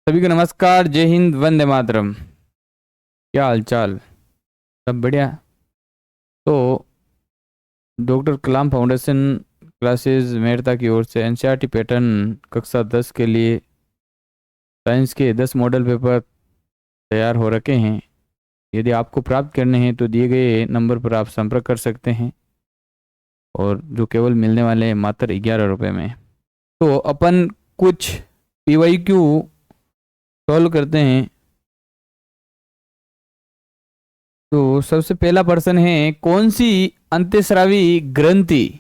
सभी को नमस्कार। जय हिंद, वंदे मातरम। क्या हाल चाल? सब बढ़िया। तो डॉक्टर कलाम फाउंडेशन क्लासेस मेहरता की ओर से एनसीईआरटी पैटर्न कक्षा 10 के लिए साइंस के 10 मॉडल पेपर तैयार हो रखे हैं। यदि आपको प्राप्त करने हैं तो दिए गए नंबर पर आप संपर्क कर सकते हैं, और जो केवल मिलने वाले हैं मात्र 11 रुपये में। तो अपन कुछ पीवाईक्यू सॉल्व करते हैं। तो सबसे पहला प्रश्न है, कौन सी अंतःस्रावी ग्रंथि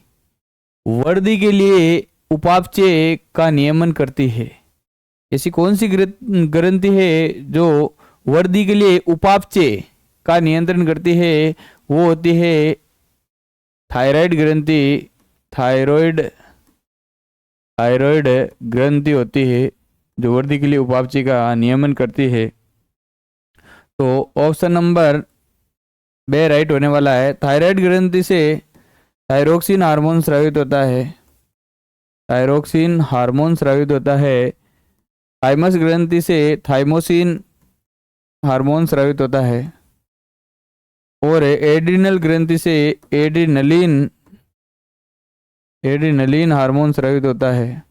वर्दी के लिए उपापचय का नियमन करती है? ऐसी कौन सी ग्रंथि है जो वर्दी के लिए उपापचय का नियंत्रण करती है? वो होती है थायराइड ग्रंथि। थायराइड थायराइड ग्रंथि होती है जो वर्दी के लिए उपापचय का नियमन करती है। तो ऑप्शन नंबर बे राइट होने वाला है। थायराइड ग्रंथि से थायरोक्सिन हार्मोन स्रावित होता है। थायरोक्सिन हार्मोन स्रावित होता है। थाइमस ग्रंथि से थाइमोसिन हार्मोन स्रावित होता है। और एड्रिनल ग्रंथि से एड्रिनलिन हार्मोन स्रावित होता है।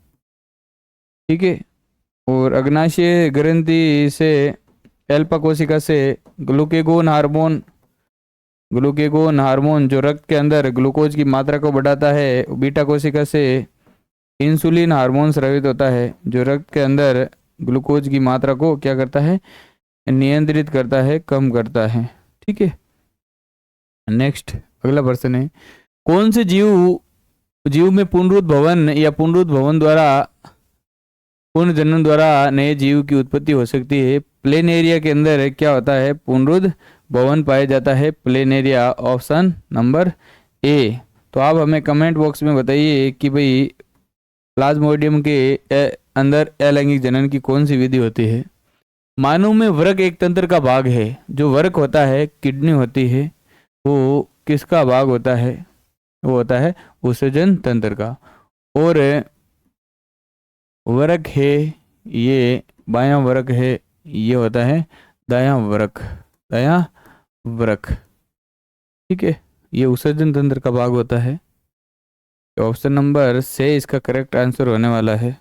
ठीक है। और अग्नाशय ग्रंथि से एल्फा कोशिका से ग्लूकेगोन हार्मोन जो रक्त के अंदर ग्लूकोज की मात्रा को बढ़ाता है। बीटा कोशिका से इंसुलिन हार्मोन स्रावित होता है जो रक्त के अंदर ग्लूकोज की मात्रा को क्या करता है? नियंत्रित करता है, कम करता है। ठीक है। नेक्स्ट अगला प्रश्न है, कौन से जीव में पुनरुद्भवन या पुनरुद्भवन द्वारा पुनर्जनन द्वारा नए जीव की उत्पत्ति हो सकती है? प्लेनेरिया के अंदर क्या होता है? पुनरुद्भवन पाया जाता है। प्लेनेरिया ऑप्शन नंबर ए। तो आप हमें कमेंट बॉक्स में बताइए कि भाई प्लाज्मोडियम के अंदर अलैंगिक जनन की कौन सी विधि होती है? मानव में वृक्क एक तंत्र का भाग है। जो वृक्क होता है, किडनी होती है, वो किसका भाग होता है? वो होता है उत्सर्जन तंत्र का। और वृक्क है ये बायां वृक्क है, ये होता है दायां वृक्क। ठीक है। ये उत्सर्जन तंत्र का भाग होता है। ऑप्शन नंबर से इसका करेक्ट आंसर होने वाला है।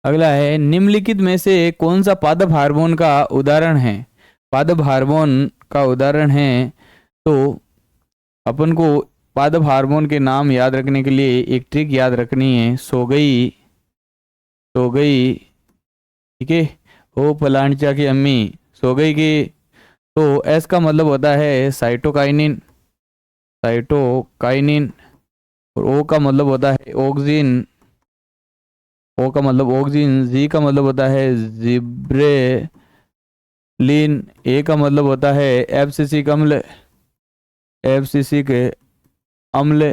अगला है, निम्नलिखित में से कौन सा पादप हार्मोन का उदाहरण है? पादप हार्मोन का उदाहरण है। तो अपन को पादप हार्मोन के नाम याद रखने के लिए एक ट्रिक याद रखनी है। सो गई। ठीक है। ओ फलांचा की अम्मी सो गई की। तो एस का मतलब होता है साइटोकाइनिन। और ओ का मतलब होता है ऑक्सिन। जी का मतलब होता है जिब्रेलिन। ए का मतलब होता है एब्सिसिक अम्ल।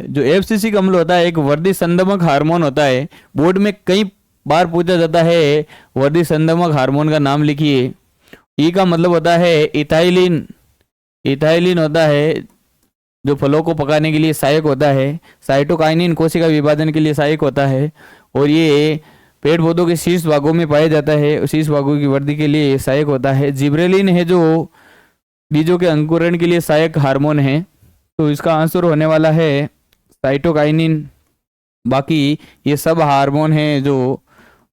जो एब्सिसिक अम्ल होता है एक वर्दी संदमक हार्मोन होता है। बोर्ड में कई बार पूछा जाता है वर्दी संदमक हार्मोन का नाम लिखिए। ई का मतलब होता है इथाइलिन होता है जो फलों को पकाने के लिए सहायक होता है। साइटोकाइनिन कोशिका विभाजन के लिए सहायक होता है। और ये पेड़ पौधों के शीर्ष भागों में पाया जाता है, शीर्ष भागों की वृद्धि के लिए सहायक होता है। जिब्रेलिन है जो बीजों के अंकुरण के लिए सहायक हार्मोन है। तो इसका आंसर होने वाला है साइटोकाइनिन। बाकी ये सब हार्मोन हैं जो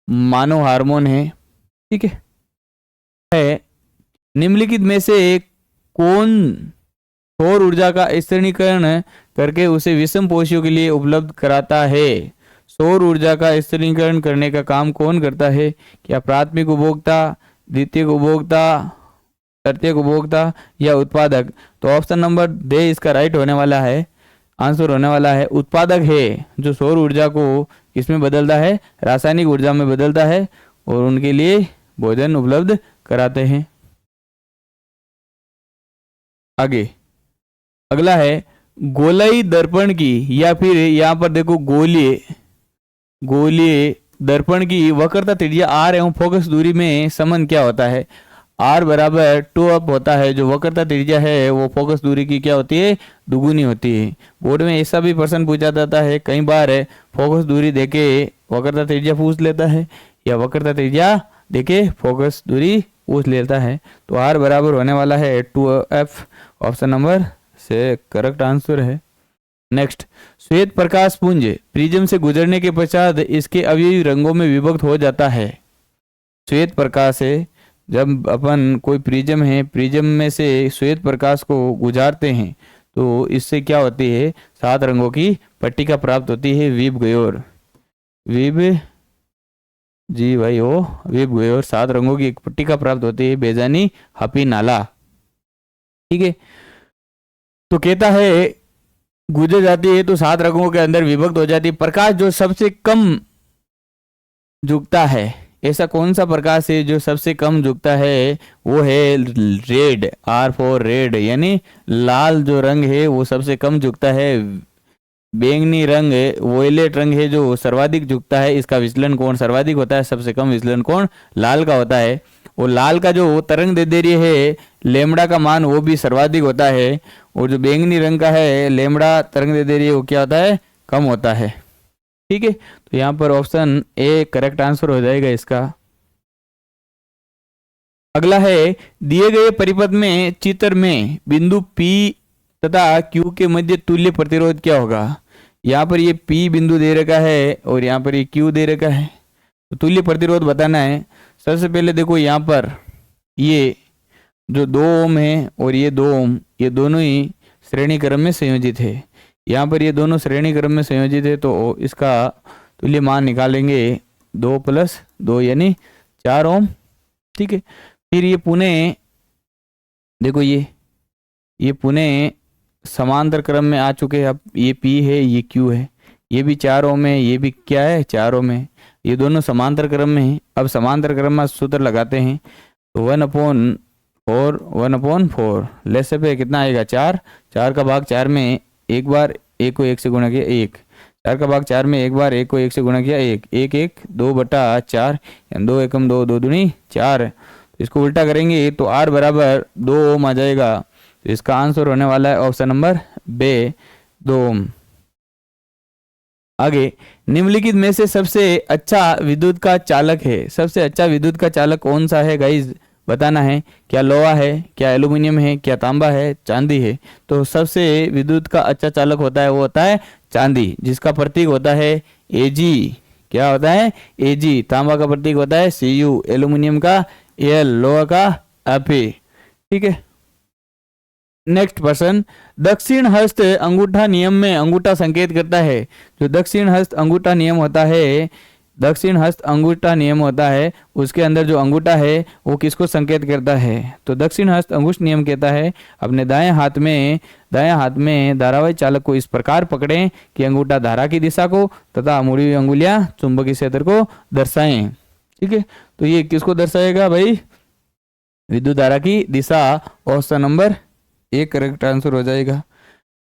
मानव हार्मोन है। ठीक है। निम्नलिखित में से कौन सौर ऊर्जा का स्तरीकरण करके उसे विषम पोषियों के लिए उपलब्ध कराता है? सौर ऊर्जा का स्तरीकरण करने का काम कौन करता है? क्या प्राथमिक उपभोक्ता, द्वितीयक उपभोक्ता, तृतीयक उपभोक्ता या उत्पादक? तो ऑप्शन नंबर दे इसका राइट होने वाला है। आंसर होने वाला है उत्पादक है, जो सौर ऊर्जा को किसमें बदलता है? रासायनिक ऊर्जा में बदलता है और उनके लिए भोजन उपलब्ध कराते हैं। आगे अगला है, गोलाई दर्पण की या फिर यहाँ पर देखो गोलीय दर्पण की वक्रता त्रिज्या आर एवं फोकस दूरी में संबंध क्या होता है? आर बराबर 2 होता है। जो वक्रता त्रिज्या है वो फोकस दूरी की क्या होती है? दुगुनी होती है। बोर्ड में ऐसा भी प्रश्न पूछा जाता है, कई बार फोकस दूरी देके वक्रता त्रिज्या पूछ लेता है या वक्रता त्रिज्या देखिए फोकस दूरी पूछ लेता है। तो आर बराबर होने वाला है 2f, ऑप्शन नंबर से करेक्ट आंसर है। नेक्स्ट, श्वेत प्रकाश पुंज प्रिज्म से गुजरने के पश्चात इसके अवयवी रंगों में विभक्त हो जाता है। श्वेत प्रकाश है, जब अपन कोई प्रिज्म है, प्रिज्म में से श्वेत प्रकाश को गुजारते हैं तो इससे क्या होती है, 7 रंगों की पट्टिका प्राप्त होती है। विब गयोर, विब जी भाई ओ विब गयोर, 7 रंगों की एक पट्टिका प्राप्त होती है। बेजानी हपी नाला, ठीक है। तो कहता है गुजर जाती है तो 7 रंगों के अंदर विभक्त हो जाती है। प्रकाश जो सबसे कम झुकता है, ऐसा कौन सा प्रकाश है जो सबसे कम झुकता है, वो है रेड, आर फॉर रेड, यानी लाल जो रंग है वो सबसे कम झुकता है। बैंगनी रंग, वोयलेट रंग है जो सर्वाधिक झुकता है। इसका विचलन कोण सर्वाधिक होता है, सबसे कम विचलन कोण लाल का होता है। और लाल का जो तरंग दैर्ध्य है लेमड़ा का मान वो भी सर्वाधिक होता है। और जो बैंगनी रंग का है लेमड़ा तरंग दैर्ध्य वो क्या होता है, कम होता है, ठीक है। तो यहाँ पर ऑप्शन ए करेक्ट आंसर हो जाएगा इसका। अगला है, दिए गए परिपथ में चित्र में बिंदु P तथा Q के मध्य तुल्य प्रतिरोध क्या होगा। यहाँ पर ये P बिंदु दे रखा है और यहाँ पर ये Q दे रखा है, तो तुल्य प्रतिरोध बताना है। सबसे पहले देखो यहाँ पर ये जो 2 ओम है और ये 2 ओम, ये दोनों ही श्रेणी क्रम में संयोजित है। यहाँ पर ये दोनों श्रेणी क्रम में संयोजित है तो इसका तुल्य मान निकालेंगे 2 + 2 यानी 4 ओम, ठीक है। फिर ये पुनः देखो ये पुनः समांतर क्रम में आ चुके हैं। अब ये P है, ये Q है, ये भी 4 ओम है, ये भी क्या है 4 ओम है, ये दोनों समांतर क्रम में है। अब समांतर क्रम में सूत्र लगाते हैं तो 1/4 1/4 लेस पे कितना आएगा 4, 4 का भाग 4 में एक बार 1 को 1 से गुणा किया 1, 4 का भाग 4 में एक बार 1 को 1 से गुणा किया 1, 1 1 2/4, 2 एकम 2, 2 दूनी 4। इसको उल्टा करेंगे तो R बराबर 2 ओम आ जाएगा। तो इसका आंसर होने वाला है ऑप्शन नंबर बे 2 ओम। आगे, निम्नलिखित में से सबसे अच्छा विद्युत का चालक है, सबसे अच्छा विद्युत का चालक कौन सा है गाइज, बताना है। क्या लोहा है, क्या एल्यूमिनियम है, क्या तांबा है, चांदी है। तो सबसे विद्युत का अच्छा चालक होता है वो होता है चांदी, जिसका प्रतीक होता है Ag। क्या होता है Ag। तांबा का प्रतीक होता है Cu, एल्यूमिनियम का Al, लोहा का Fe, ठीक है। नेक्स्ट प्रश्न, दक्षिण हस्त अंगूठा नियम में अंगूठा संकेत करता है। जो दक्षिण हस्त अंगूठा नियम होता है, दक्षिण हस्त अंगूठा नियम होता है, उसके अंदर जो अंगूठा है वो किसको संकेत करता है। तो दक्षिण हस्त अंगुष्ठ नियम कहता है अपने दाएं हाथ में धारावाही चालक को इस प्रकार पकड़ें कि अंगूठा धारा की दिशा को तथा मुड़ी हुई अंगुलियां चुंबकीय क्षेत्र को दर्शाएं, ठीक है। तो ये किसको दर्शाएगा भाई, विद्युत धारा की दिशा। Option number A correct answer हो जाएगा।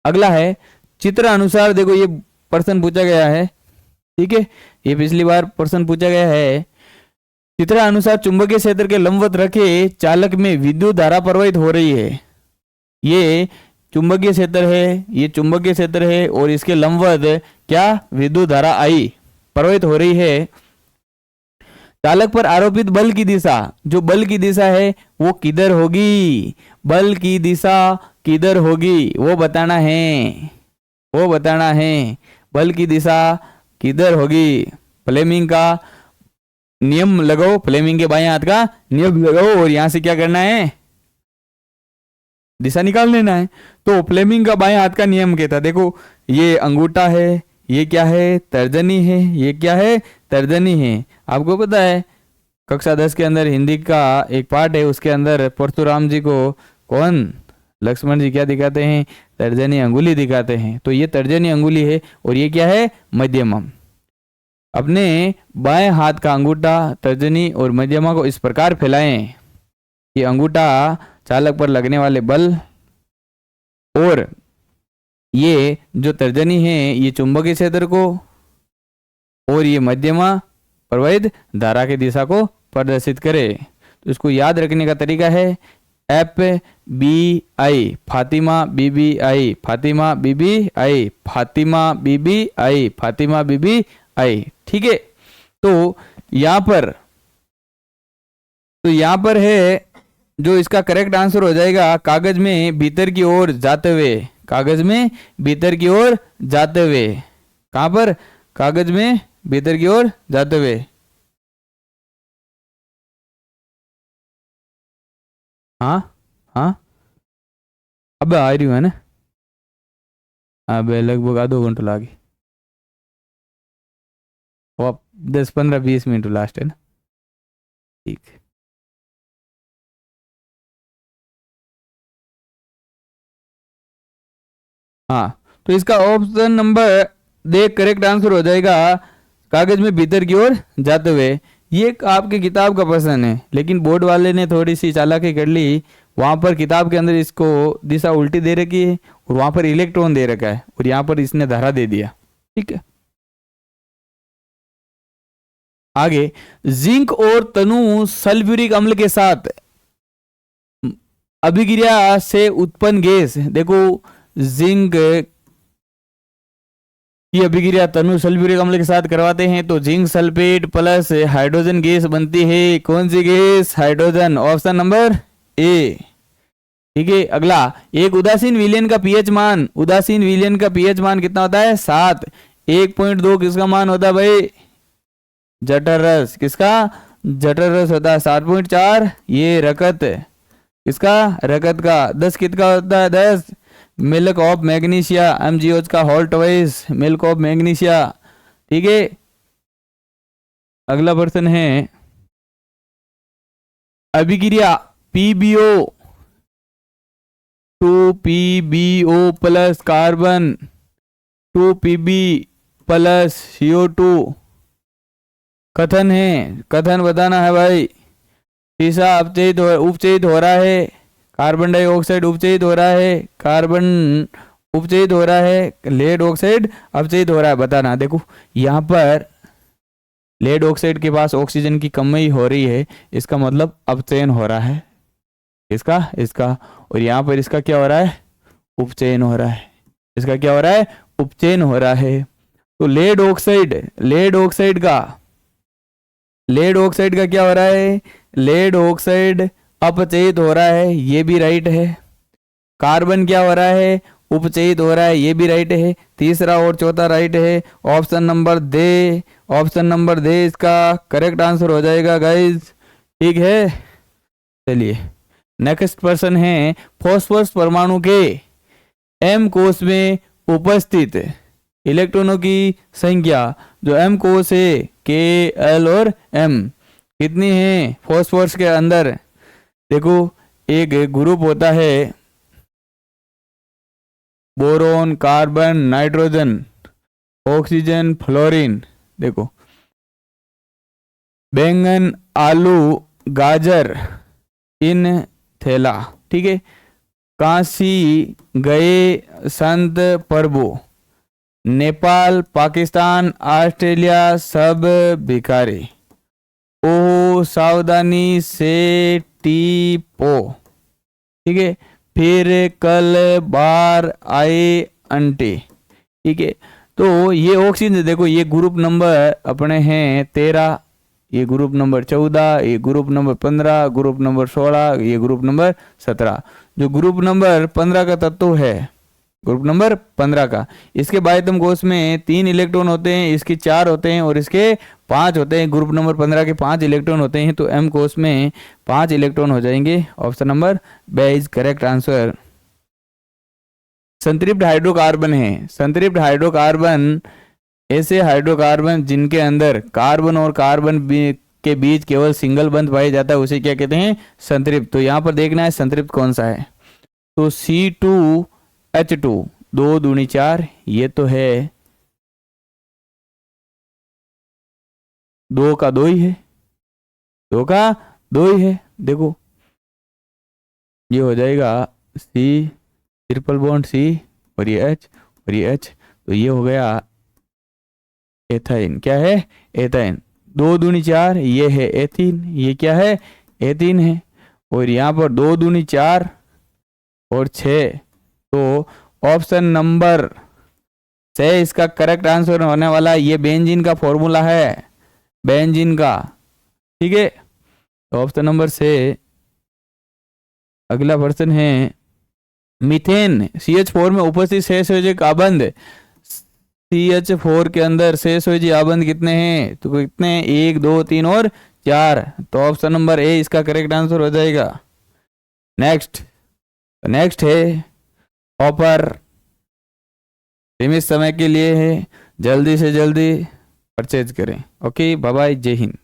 अगला है, चित्र अनुसार देखो ये प्रश्न पूछा गया है, ठीक है, ये पिछली बार प्रश्न पूछा गया है। चित्र अनुसार चुंबकीय क्षेत्र के लंबवत रखे चालक में विद्युत धारा प्रवाहित हो रही है। ये चुंबकीय क्षेत्र है, ये चुंबकीय क्षेत्र है और इसके लंबवत क्या विद्युत धारा आई प्रवाहित हो रही है। चालक पर आरोपित बल की दिशा, जो बल की दिशा है वो किधर होगी, बल की दिशा किधर होगी वो बताना है, वो बताना है। बल की दिशा किधर होगी, फ्लेमिंग का नियम लगाओ, फ्लेमिंग के बाएं हाथ का नियम लगाओ और यहां से क्या करना है, दिशा निकाल लेना है। तो फ्लेमिंग का बाएं हाथ का नियम कहता है, देखो ये अंगूठा है, ये क्या है तर्जनी है, ये क्या है तर्जनी है। आपको पता है कक्षा 10 के अंदर हिंदी का एक पार्ट है, उसके अंदर परशुराम जी को कौन, लक्ष्मण जी क्या दिखाते हैं, तर्जनी अंगुली दिखाते हैं। तो ये तर्जनी अंगुली है और ये क्या है मध्यमा। अपने बाएं हाथ का अंगूठा तर्जनी और मध्यमा को इस प्रकार फैलाएं कि अंगूठा चालक पर लगने वाले बल और ये जो तर्जनी है ये चुंबकीय क्षेत्र को और ये मध्यमा प्रवाहित धारा की दिशा को प्रदर्शित करे। तो इसको याद रखने का तरीका है FBI, Fatima BBI, Fatima BBI, Fatima BBI, Fatima BBI, ठीक है। तो यहाँ पर तो यहाँ पर है जो इसका करेक्ट आंसर हो जाएगा, कागज में भीतर की ओर जाते हुए, कागज में भीतर की ओर जाते हुए। कहां पर? कागज में भीतर की ओर जाते हुए। हाँ हाँ, अब आ रही हूँ है ना, अब लगभग आधो घंटा लागे, वो अब 10 15 20 मिनट लास्ट है ना, ठीक है। हाँ, तो इसका ऑप्शन नंबर देख करेक्ट आंसर हो जाएगा, कागज में भीतर की ओर जाते हुए। ये एक आपके किताब का प्रश्न है, लेकिन बोर्ड वाले ने थोड़ी सी चालाकी कर ली, वहां पर किताब के अंदर इसको दिशा उल्टी दे रखी है और वहां पर इलेक्ट्रॉन दे रखा है और यहाँ पर इसने धारा दे दिया। ठीक है, आगे, जिंक और तनु सल्फ्यूरिक अम्ल के साथ अभिक्रिया से उत्पन्न गैस, देखो जिंक की अभिक्रिया तनु सल्फ्यूरिक अम्ल के साथ करवाते हैं तो zinc sulphate plus hydrogen gas बनती है। कौन सी गैस? Hydrogen, option number A. ठीक है, अगला, एक उदासीन विलयन का पीएच मान, उदासीन विलयन का पीएच मान कितना होता है? 7। 1.2 किसका मान होता है भाई? जठर रस, किसका? जठर रस होता है 7.4। ये रकत, किसका? रकत का। 10 किसका होता है? 10 मिल्क ऑफ मैग्नीशिया, एमजीओज का whole twice milk of magnesia. ठीक है, अगला प्रश्न है, अभिक्रिया PbO 2 PbO plus carbon 2 Pb plus CO2 कथन है, कथन बताना है भाई। शीशा उपचयित हो रहा है, कार्बन डाइऑक्साइड उपचयित हो रहा है, कार्बन उपचयित हो रहा है, लेड ऑक्साइड अपचयित हो रहा है, बताना। देखो यहाँ पर लेड ऑक्साइड के पास ऑक्सीजन की कमी हो रही है, इसका मतलब अपचयन हो रहा है, इसका और यहाँ पर इसका क्या हो रहा है? उपचयन हो रहा है। इसका क्या हो रहा है? उपचयन हो रहा है। तो लेड ऑक्साइड का क्या हो रहा है? लेड ऑक्साइड अपचयित हो रहा है, ये भी राइट है। कार्बन क्या हो रहा है? उपचयित हो रहा है, ये भी राइट है। तीसरा और चौथा राइट है। ऑप्शन नंबर दे, ऑप्शन नंबर दे इसका करेक्ट आंसर हो जाएगा गाइज। ठीक है, चलिए नेक्स्ट प्रश्न है, फॉस्फोरस परमाणु के एम कोष में उपस्थित इलेक्ट्रॉनों की संख्या, जो एम कोष है के एल और एम, कितनी है फॉस्फोरस के अंदर? देखो एक ग्रुप होता है boron, carbon, nitrogen, oxygen, fluorine. देखो बैंगन, आलू, गाजर इन थैला। ठीक है, काशी गए संत प्रभु, नेपाल, पाकिस्तान, ऑस्ट्रेलिया सब भिखारी, ओ सावधानी से टीपो। ठीक है, फिर कल बार आए अंटे। ठीक है, तो ये ऑक्सीजन, देखो ये ग्रुप नंबर अपने हैं 13, ये ग्रुप नंबर 14, ये ग्रुप नंबर 15, ग्रुप नंबर 16, ये ग्रुप नंबर 17। जो ग्रुप नंबर 15 का तत्व है, ग्रुप नंबर 15 का, इसके बाह्यतम कोष में 3 इलेक्ट्रॉन होते हैं, इसके 4 होते हैं और इसके 5 होते हैं। ग्रुप नंबर 15 के 5 इलेक्ट्रॉन होते हैं, तो एम कोष में 5 इलेक्ट्रॉन हो जाएंगे। Option number B is correct answer. संतृप्त हाइड्रोकार्बन है, संतृप्त हाइड्रोकार्बन ऐसे हाइड्रोकार्बन जिनके अंदर कार्बन और कार्बन के बीच केवल सिंगल बंध पाया जाता है, उसे क्या कहते हैं? संतृप्त। तो यहाँ पर देखना है संतृप्त कौन सा है, तो C2H2 2 दूनी 4, ये तो है 2 का 2 ही है, 2 का 2 ही है। देखो ये हो जाएगा C ट्रिपल बॉन्ड C और ये H और ये H, तो ये हो गया एथाइन। क्या है? एथाइन। 2 दूनी 4, ये है एथीन, ये क्या है? एथीन है। और यहाँ पर 2 दूनी 4 और 6, तो ऑप्शन नंबर 6 इसका करेक्ट आंसर होने वाला है। ये बेंजीन का फॉर्मूला है, बेंजीन का। ठीक है, तो ऑप्शन नंबर से अगला प्रश्न है मीथेन CH4 में उपस्थित सहसंयोजक आबंध CH4 के अंदर सहसंयोजी आबंध कितने हैं? तो कितने हैं? 1 2 3 और 4। तो ऑप्शन नंबर ए इसका करेक्ट आंसर हो जाएगा। नेक्स्ट है ऑफर सीमित समय के लिए है, जल्दी से जल्दी परचेज करें। ओके बाय बाय, जय हिंद।